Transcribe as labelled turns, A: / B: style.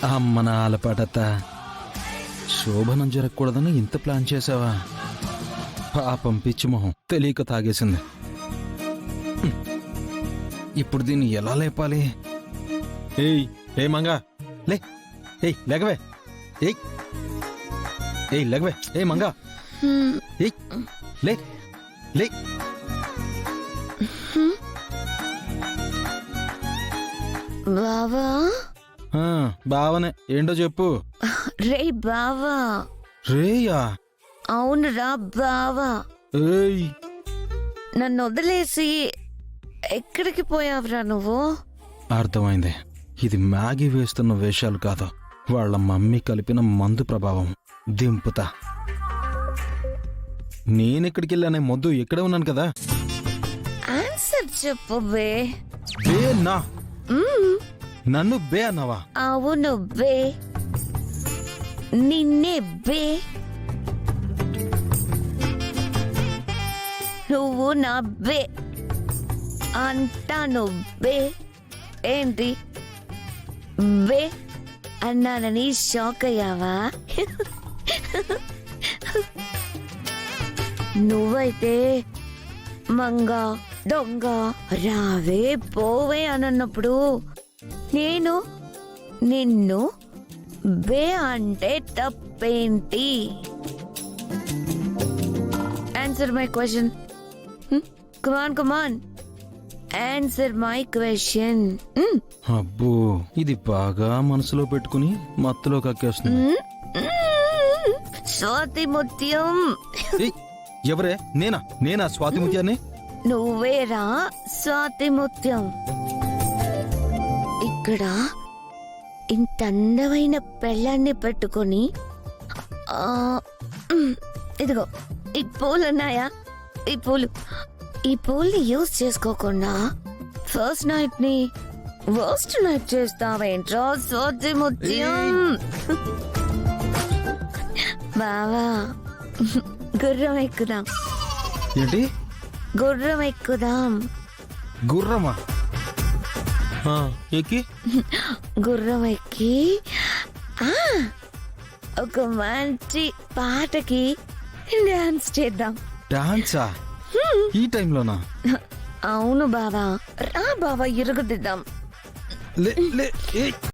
A: అమ్మ నా ఆలపాటత్త, శోభనం జరగకూడదని ఇంత ప్లాన్ చేసావా? పాపం పిచ్చి మొహం తెలియక తాగేసింది. ఇప్పుడు దీన్ని ఎలా లేపాలి? ఏయ్ ఏ మంగా లే, ఏయ్ లేకవే, ఏయ్ ఏయ్ లేకవే, ఏ మంగా, ఏయ్ లే లే.
B: బావా,
A: బావనే, ఏంటో చెప్పు.
B: రే బావా.
A: రేయా?
B: అవునురా బావా.
A: ఏయ్
B: నన్ను వదిలేసి ఎక్కడికి పోయావురా నువ్వు?
A: అర్థమైంది, ఇది మ్యాగీ వేస్తున్న వేషాలు కాదు, వాళ్ళ మమ్మీ కలిపిన మందు ప్రభావం. దింపుతా. నేనెక్కడికి వెళ్ళానే మొద్దు, ఇక్కడే ఉన్నాను కదా.
B: ఆన్సర్ చెప్పు బే.
A: బే నా? నన్ను బే అన్నావా?
B: అవును బే, నిన్నే బే. నువ్వు నా బే అంటాను బే. ఏంటి బే అన్నానని షాక్ అయ్యావా? నువ్వైతే మంగ దొంగ రావే పోవే అనన్నప్పుడు నేను నిన్ను బే అంటే తప్పేంటి? Answer my question. Come on come on, answer my question.
A: అబ్బో, ఇది బాగా మనసులో పెట్టుకుని మత్తులో కక్కేస్తుంది.
B: స్వాతి ముత్యం.
A: ఏయ్, ఎవరే? నేనా? నేనా స్వాతి ముత్యాన్ని?
B: నువ్వేరా స్వాతి ముత్యం. ఇక్కడ ఇంత అందమైన పెళ్ళాన్ని పెట్టుకొని ఇదిగో ఈ పూలున్నాయా? ఈ పూల్ని యూజ్ చేసుకోకుండా ఫస్ట్ నైట్ ని వర్స్ట్ నైట్ చేస్తావేంట్రా స్వాతి ముత్యం? బావా, గుర్రం ఎక్కుదాం.
A: ఏంటి?
B: గుర్రం ఎక్కుదాం.
A: గుర్రమా? ఎక్కి
B: గుర్రం ఎక్కి ఒక మంచి పాటకి డాన్స్ చేద్దాం.
A: డాన్సా? ఈ టైంలోనా?
B: అవును బావా, రా బావా, ఇరుగుదిద్దాం.
A: లే లే.